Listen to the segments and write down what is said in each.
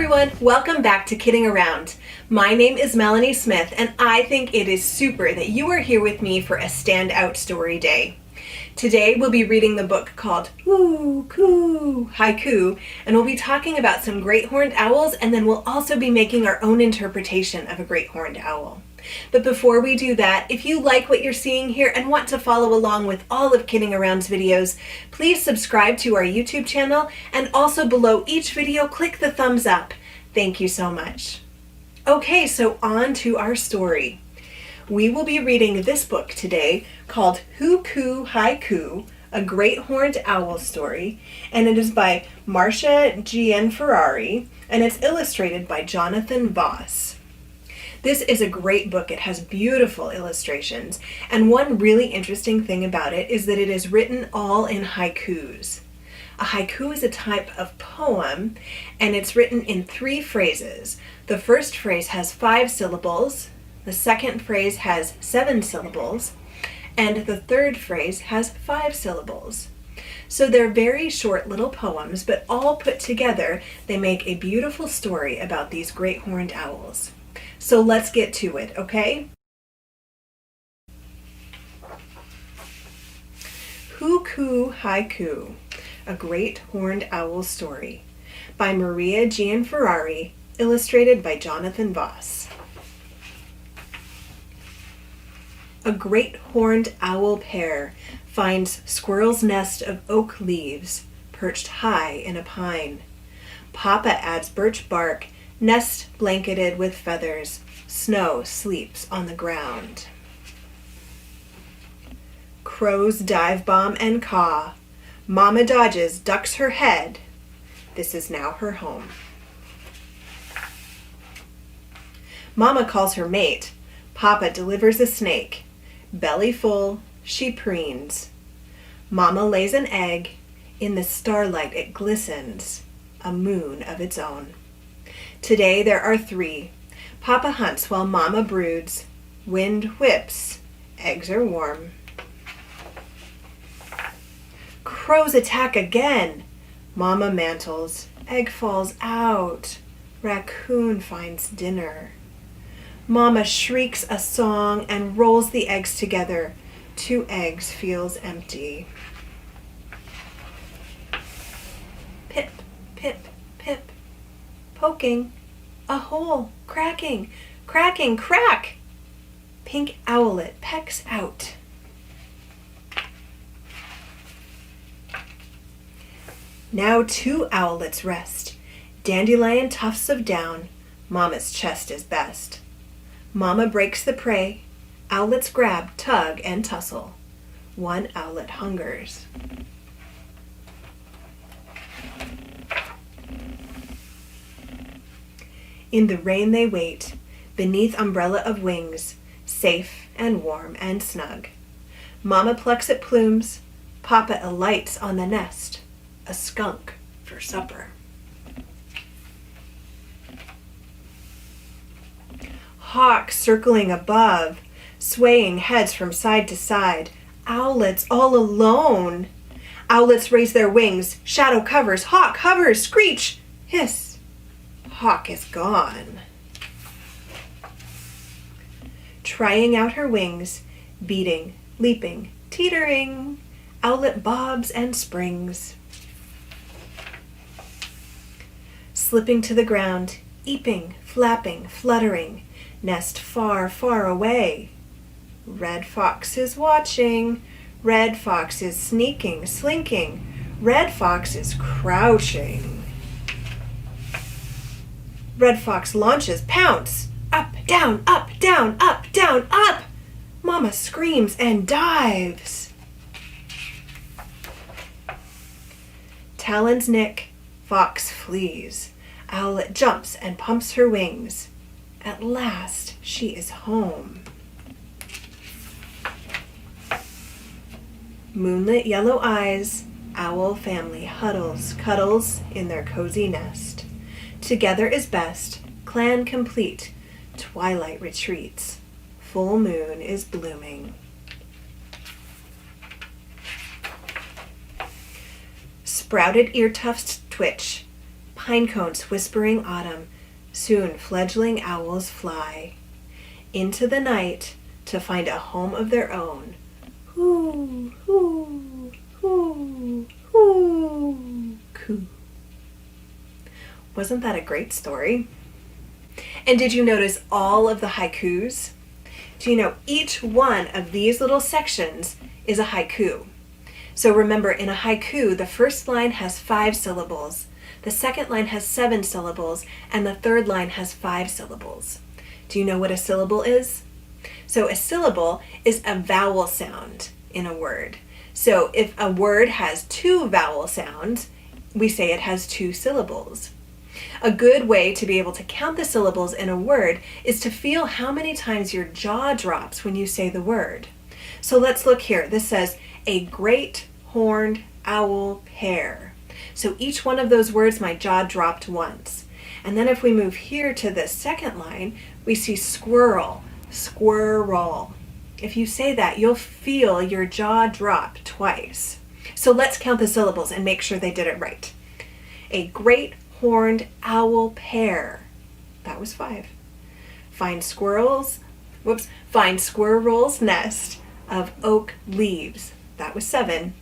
everyone, welcome back to Kidding Around. My name is Melanie Smith and I think it is super that you are here with me for a Standout Story day. Today we'll be reading the book called Whoo Ku Haiku, and we'll be talking about some great horned owls, and then we'll also be making our own interpretation of a great horned owl. But before we do that, if you like what you're seeing here and want to follow along with all of Kidding Around's videos, please subscribe to our YouTube channel, and also below each video click the thumbs up. Thank you so much. Okay, so on to our story. We will be reading this book today called Whoo Ku Haiku, a great horned owl story, and it is by Maria Gianferrari, and it's illustrated by Jonathan Voss. This is a great book. It has beautiful illustrations, and one really interesting thing about it is that it is written all in haikus. A haiku is a type of poem, and it's written in 3 phrases. The first phrase has 5 syllables, the second phrase has 7 syllables, and the third phrase has 5 syllables. So they're very short little poems, but all put together, they make a beautiful story about these great horned owls. So let's get to it, okay? Whoo Ku Haiku, a great horned owl story, by Maria Gianferrari, illustrated by Jonathan Voss. A great horned owl pair finds squirrel's nest of oak leaves perched high in a pine. Papa adds birch bark, nest blanketed with feathers. Snow sleeps on the ground. Crows dive bomb and caw. Mama dodges, ducks her head. This is now her home. Mama calls her mate. Papa delivers a snake. Belly full, she preens. Mama lays an egg. In the starlight it glistens, a moon of its own. Today there are 3. Papa hunts while Mama broods. Wind whips, eggs are warm. Crows attack again. Mama mantles, egg falls out. Raccoon finds dinner. Mama shrieks a song and rolls the eggs together. 2 eggs feels empty. Pip, pip, pip. Poking, a hole, cracking, cracking, crack. Pink owlet pecks out. Now 2 owlets rest. Dandelion tufts of down, Mama's chest is best. Mama breaks the prey, owlets grab, tug, and tussle. 1 owlet hungers. In the rain they wait, beneath umbrella of wings, safe and warm and snug. Mama plucks at plumes, Papa alights on the nest, a skunk for supper. Hawk circling above, swaying heads from side to side, owlets all alone. Owlets raise their wings, shadow covers, hawk hovers, screech, hiss. Hawk is gone. Trying out her wings, beating, leaping, teetering, owlet bobs and springs. Slipping to the ground, eeping, flapping, fluttering, nest far, far away. Red fox is watching, red fox is sneaking, slinking, red fox is crouching. Red fox launches, pounce, up, down, up, down, up, down, up. Mama screams and dives. Talons nick, fox flees. Owlet jumps and pumps her wings. At last she is home. Moonlit yellow eyes, owl family huddles, cuddles in their cozy nest. Together is best, clan complete, twilight retreats, full moon is blooming. Sprouted ear tufts twitch, pine cones whispering autumn, soon fledgling owls fly into the night to find a home of their own. Whoo, whoo, whoo, whoo, coo. Wasn't that a great story? And did you notice all of the haikus? Do you know each one of these little sections is a haiku? So remember, in a haiku, the first line has 5 syllables, the second line has 7 syllables, and the third line has 5 syllables. Do you know what a syllable is? So a syllable is a vowel sound in a word. So if a word has 2 vowel sounds, we say it has 2 syllables. A good way to be able to count the syllables in a word is to feel how many times your jaw drops when you say the word. So let's look here. This says, a great horned owl pair. So each one of those words, my jaw dropped once. And then if we move here to the second line, we see squirrel, squirrel. If you say that, you'll feel your jaw drop twice. So let's count the syllables and make sure they did it right. A great horned owl pair. That was 5. Find squirrel's nest of oak leaves. That was 7.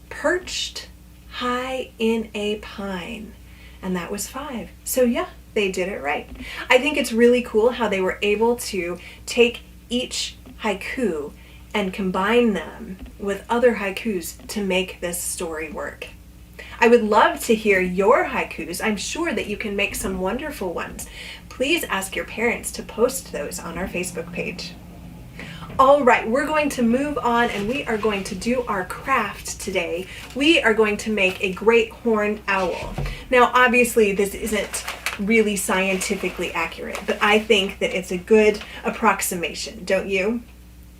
Perched high in a pine. And that was 5. So yeah, they did it right. I think it's really cool how they were able to take each haiku and combine them with other haikus to make this story work. I would love to hear your haikus. I'm sure that you can make some wonderful ones. Please ask your parents to post those on our Facebook page. All right, we're going to move on and we are going to do our craft today. We are going to make a great horned owl. Now, obviously, this isn't really scientifically accurate, but I think that it's a good approximation, don't you?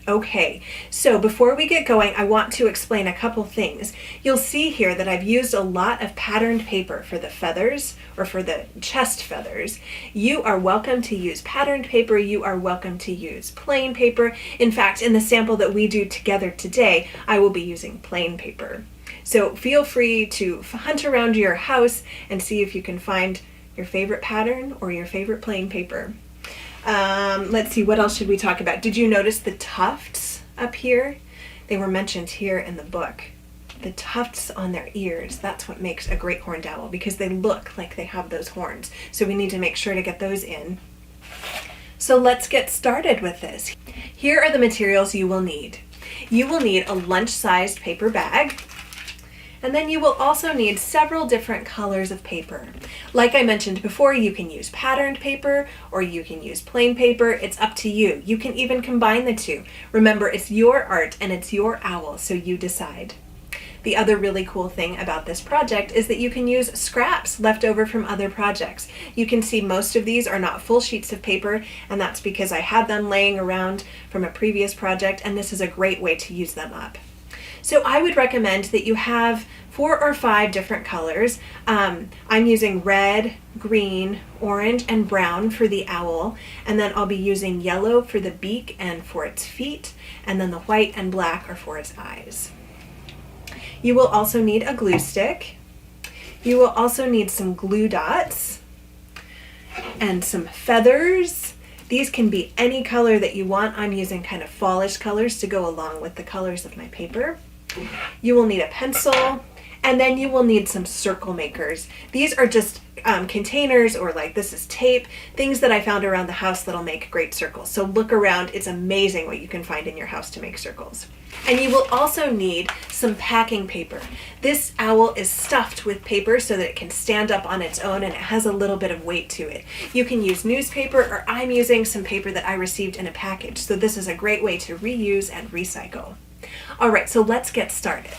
Okay, so before we get going, I want to explain a couple things. You'll see here that I've used a lot of patterned paper for the feathers or for the chest feathers. You are welcome to use patterned paper. You are welcome to use plain paper. In fact, in the sample that we do together today, I will be using plain paper. So feel free to hunt around your house and see if you can find your favorite pattern or your favorite plain paper. Let's see, what else should we talk about? Did you notice the tufts up here? They were mentioned here in the book. The tufts on their ears, that's what makes a great horned owl, because they look like they have those horns. So we need to make sure to get those in. So let's get started with this. Here are the materials you will need. You will need a lunch-sized paper bag. And then you will also need several different colors of paper. Like I mentioned before, you can use patterned paper or you can use plain paper. It's up to you. You can even combine the two. Remember, it's your art and it's your owl, so you decide. The other really cool thing about this project is that you can use scraps left over from other projects. You can see most of these are not full sheets of paper, and that's because I had them laying around from a previous project, and this is a great way to use them up. So I would recommend that you have 4 or 5 different colors. I'm using red, green, orange, and brown for the owl, and then I'll be using yellow for the beak and for its feet, and then the white and black are for its eyes. You will also need a glue stick. You will also need some glue dots and some feathers. These can be any color that you want. I'm using kind of fallish colors to go along with the colors of my paper. You will need a pencil, and then you will need some circle makers. These are just containers, or like this is tape, things that I found around the house that'll make great circles. So look around, it's amazing what you can find in your house to make circles. And you will also need some packing paper. This owl is stuffed with paper so that it can stand up on its own and it has a little bit of weight to it. You can use newspaper, or I'm using some paper that I received in a package. So this is a great way to reuse and recycle. All right, so let's get started.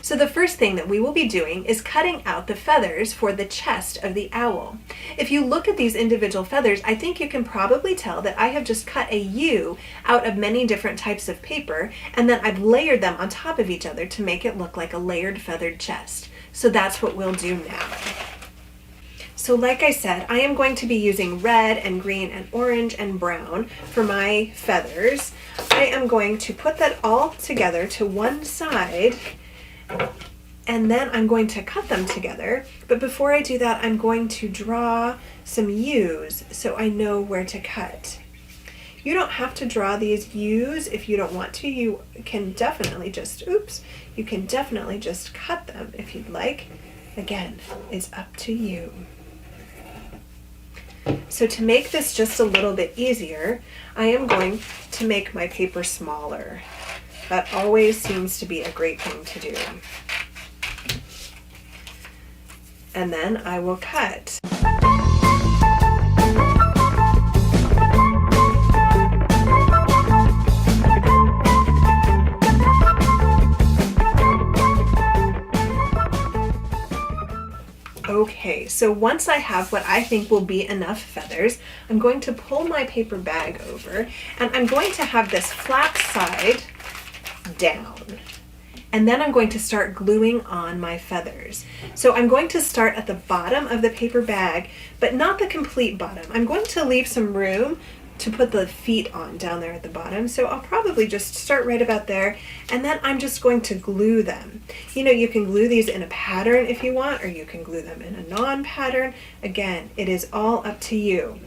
So the first thing that we will be doing is cutting out the feathers for the chest of the owl. If you look at these individual feathers, I think you can probably tell that I have just cut a U out of many different types of paper, and then I've layered them on top of each other to make it look like a layered feathered chest. So that's what we'll do now. So like I said, I am going to be using red and green and orange and brown for my feathers. I am going to put that all together to one side, and then I'm going to cut them together. But before I do that, I'm going to draw some U's so I know where to cut. You don't have to draw these U's if you don't want to. You can definitely just, you can definitely just cut them if you'd like. Again, it's up to you. So to make this just a little bit easier, I am going to make my paper smaller. That always seems to be a great thing to do. And then I will cut. Okay, so once I have what I think will be enough feathers, I'm going to pull my paper bag over, and I'm going to have this flat side down. And then I'm going to start gluing on my feathers. So I'm going to start at the bottom of the paper bag, but not the complete bottom. I'm going to leave some room to put the feet on down there at the bottom. So I'll probably just start right about there, and then I'm just going to glue them. You know, you can glue these in a pattern if you want, or you can glue them in a non-pattern. Again, it is all up to you.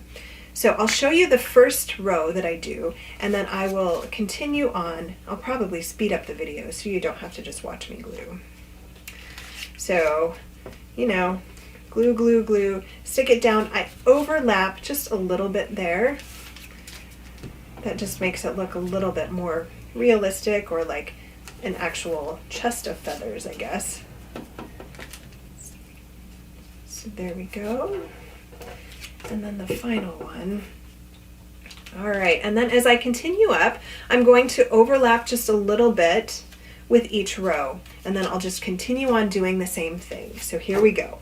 So I'll show you the first row that I do, and then I will continue on. I'll probably speed up the video so you don't have to just watch me glue. So, you know, glue, glue, glue, stick it down. I overlap just a little bit there. That just makes it look a little bit more realistic, or like an actual chest of feathers, I guess. So there we go. And then the final one. All right, and then as I continue up, I'm going to overlap just a little bit with each row, and then I'll just continue on doing the same thing. So here we go.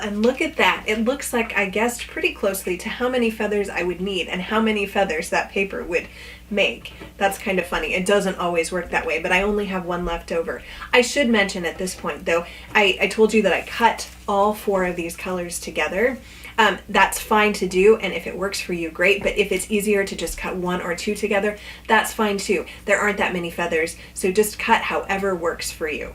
And look at that. It looks like I guessed pretty closely to how many feathers I would need and how many feathers that paper would make. That's kind of funny. It doesn't always work that way, but I only have one left over. I should mention at this point, though, I told you that I cut all 4 of these colors together. That's fine to do, and if it works for you, great. But if it's easier to just cut 1 or 2 together, that's fine too. There aren't that many feathers, so just cut however works for you.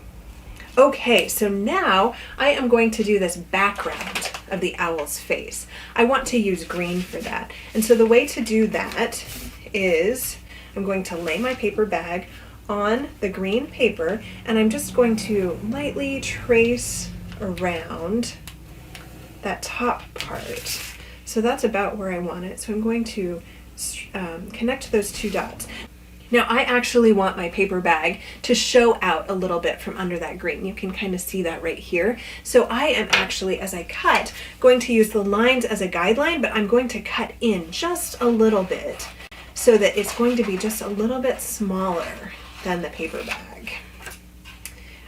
Okay, so now I am going to do this background of the owl's face. I want to use green for that. And so the way to do that is I'm going to lay my paper bag on the green paper, and I'm just going to lightly trace around that top part. So that's about where I want it. So I'm going to connect those 2 dots. Now I actually want my paper bag to show out a little bit from under that green. You can kind of see that right here. So I am actually, as I cut, going to use the lines as a guideline, but I'm going to cut in just a little bit so that it's going to be just a little bit smaller than the paper bag.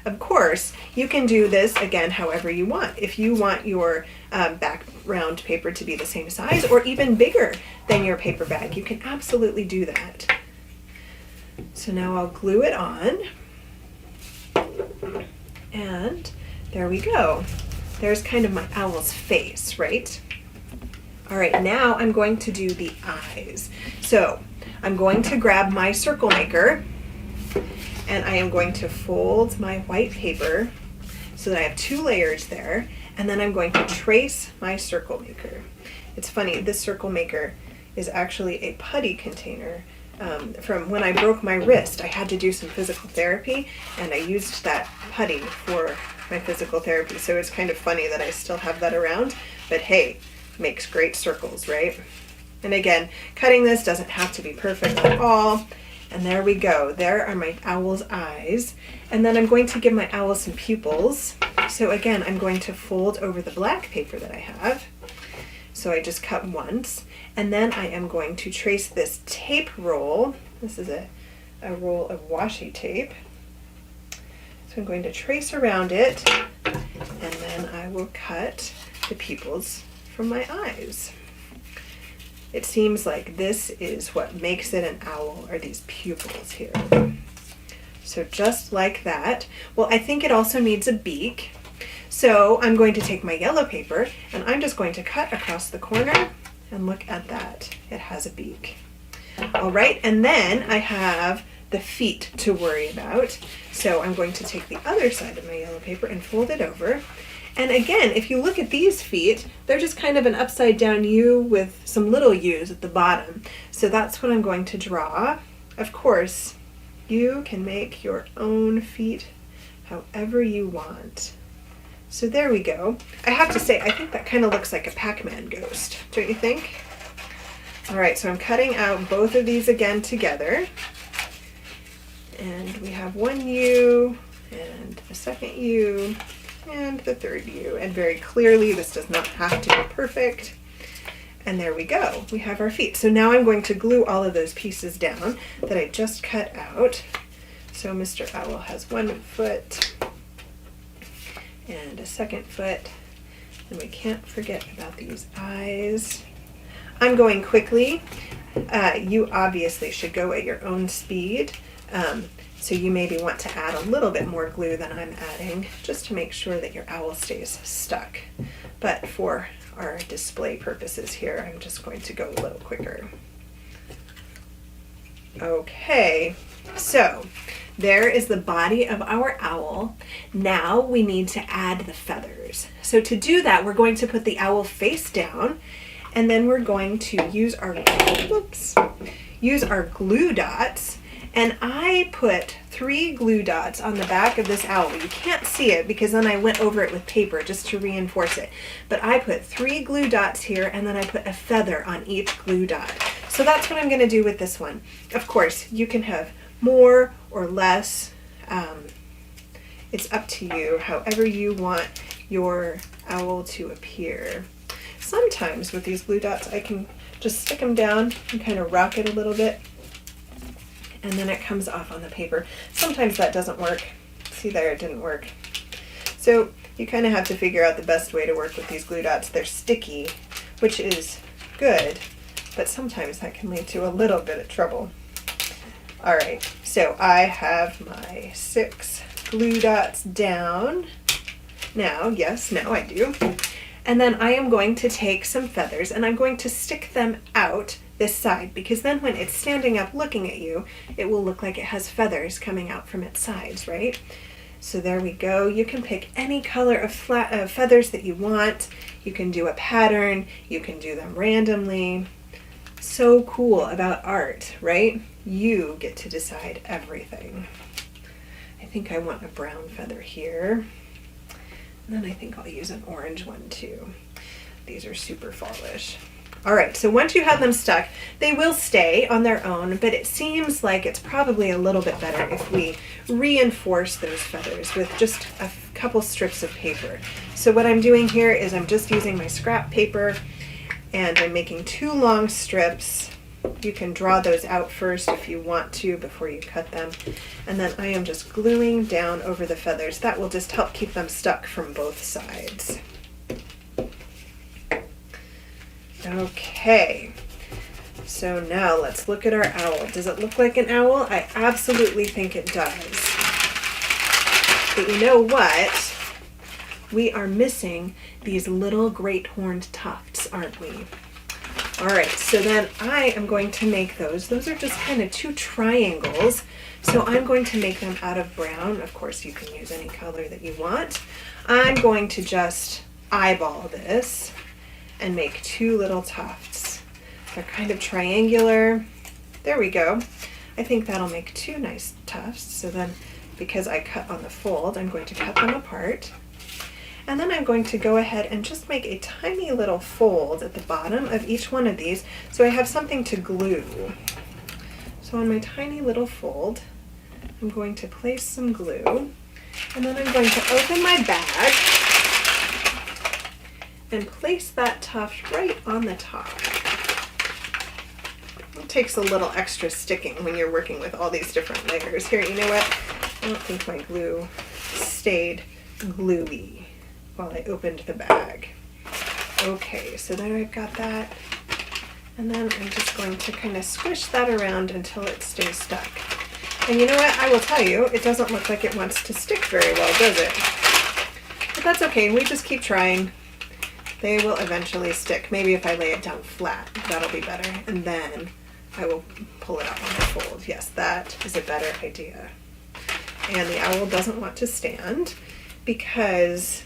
Of course, you can do this again however you want. If you want your background paper to be the same size or even bigger than your paper bag, you can absolutely do that. So now I'll glue it on, and there we go. There's kind of my owl's face, right? All right, now I'm going to do the eyes. So I'm going to grab my circle maker, and I am going to fold my white paper so that I have 2 layers there, and then I'm going to trace my circle maker. It's funny, this circle maker is actually a putty container. From when I broke my wrist, I had to do some physical therapy, and I used that putty for my physical therapy. So it's kind of funny that I still have that around, but hey, makes great circles, right? And again, cutting this doesn't have to be perfect at all. And there we go. There are my owl's eyes. And then I'm going to give my owl some pupils. So again, I'm going to fold over the black paper that I have. So I just cut once. And then I am going to trace this tape roll. This is a roll of washi tape. So I'm going to trace around it, and then I will cut the pupils from my eyes. It seems like this is what makes it an owl, are these pupils here. So just like that. Well, I think it also needs a beak. So I'm going to take my yellow paper and I'm just going to cut across the corner, and look at that. It has a beak. All right, and then I have the feet to worry about. So I'm going to take the other side of my yellow paper and fold it over. And again, if you look at these feet, they're just kind of an upside down U with some little U's at the bottom. So that's what I'm going to draw. Of course, you can make your own feet however you want. So there we go. I have to say, I think that kind of looks like a Pac-Man ghost, don't you think? All right, so I'm cutting out both of these again together. And we have one U and a second U and the third U. And very clearly, this does not have to be perfect. And there we go. We have our feet. So now I'm going to glue all of those pieces down that I just cut out. So Mr. Owl has one foot and a second foot. And we can't forget about these eyes. I'm going quickly. You obviously should go at your own speed. So you maybe want to add a little bit more glue than I'm adding, just to make sure that your owl stays stuck. But for our display purposes here, I'm just going to go a little quicker. Okay, so there is the body of our owl. Now we need to add the feathers. So to do that, we're going to put the owl face down, and then we're going to use our glue dots. And I put 3 glue dots on the back of this owl. You can't see it because then I went over it with paper just to reinforce it. But I put 3 glue dots here, and then I put a feather on each glue dot. So that's what I'm going to do with this one. Of course, you can have more or less. It's up to you, however you want your owl to appear. Sometimes with these glue dots, I can just stick them down and kind of rock it a little bit, and then it comes off on the paper. Sometimes that doesn't work. See there, it didn't work. So you kind of have to figure out the best way to work with these glue dots. They're sticky, which is good, but sometimes that can lead to a little bit of trouble. All right, so I have my 6 glue dots down. Now, yes, now I do. And then I am going to take some feathers and I'm going to stick them out this side, because then when it's standing up looking at you, it will look like it has feathers coming out from its sides, right? So there we go. You can pick any color of feathers that you want. You can do a pattern. You can do them randomly. So cool about art, right? You get to decide everything. I think I want a brown feather here. And then I think I'll use an orange one too. These are super fallish. All right, so once you have them stuck, they will stay on their own, but it seems like it's probably a little bit better if we reinforce those feathers with just a couple strips of paper. So what I'm doing here is I'm just using my scrap paper, and I'm making 2 long strips. You can draw those out first if you want to before you cut them. And then I am just gluing down over the feathers. That will just help keep them stuck from both sides. Okay, so now let's look at our owl. Does it look like an owl? I absolutely think it does. But you know what? We are missing these little great horned tufts, aren't we? All right, so then I am going to make those. Those are just kind of 2 triangles. So I'm going to make them out of brown. Of course, you can use any color that you want. I'm going to just eyeball this and make 2 little tufts. They're kind of triangular. There we go. I think that'll make 2 nice tufts. So then, because I cut on the fold, I'm going to cut them apart. And then I'm going to go ahead and just make a tiny little fold at the bottom of each one of these so I have something to glue. So on my tiny little fold, I'm going to place some glue, and then I'm going to open my bag and place that tuft right on the top. It takes a little extra sticking when you're working with all these different layers. Here, you know what? I don't think my glue stayed gluey while I opened the bag. Okay, so there I've got that. And then I'm just going to kind of squish that around until it stays stuck. And you know what? I will tell you, it doesn't look like it wants to stick very well, does it? But that's okay. We just keep trying. They will eventually stick. Maybe if I lay it down flat, that'll be better. And then I will pull it up on the fold. Yes, that is a better idea. And the owl doesn't want to stand because,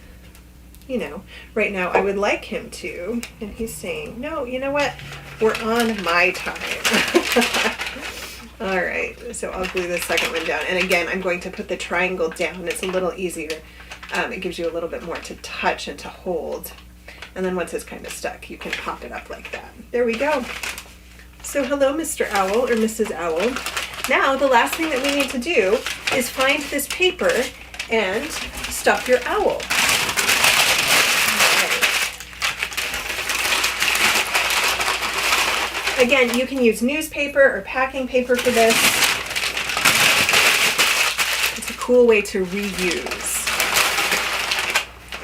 you know, right now I would like him to. And he's saying, no, you know what? We're on my time. All right, so I'll glue the second one down. And again, I'm going to put the triangle down. It's a little easier. It gives you a little bit more to touch and to hold. And then once it's kind of stuck, you can pop it up like that. There we go. So hello, Mr. Owl or Mrs. Owl. Now, the last thing that we need to do is find this paper and stuff your owl. Again, you can use newspaper or packing paper for this. It's a cool way to reuse.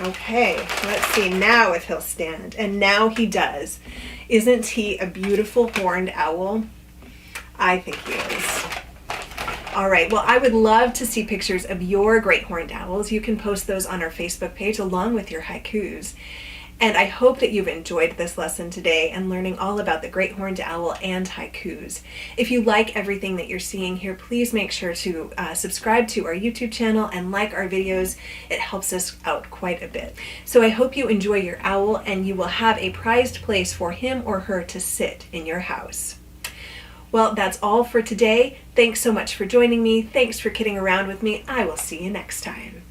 Okay, let's see now if he'll stand. And now he does. Isn't he a beautiful horned owl? I think he is. All right, well, I would love to see pictures of your great horned owls. You can post those on our Facebook page along with your haikus. And I hope that you've enjoyed this lesson today and learning all about the great horned owl and haikus. If you like everything that you're seeing here, please make sure to subscribe to our YouTube channel and like our videos. It helps us out quite a bit. So I hope you enjoy your owl and you will have a prized place for him or her to sit in your house. Well, that's all for today. Thanks so much for joining me. Thanks for kidding around with me. I will see you next time.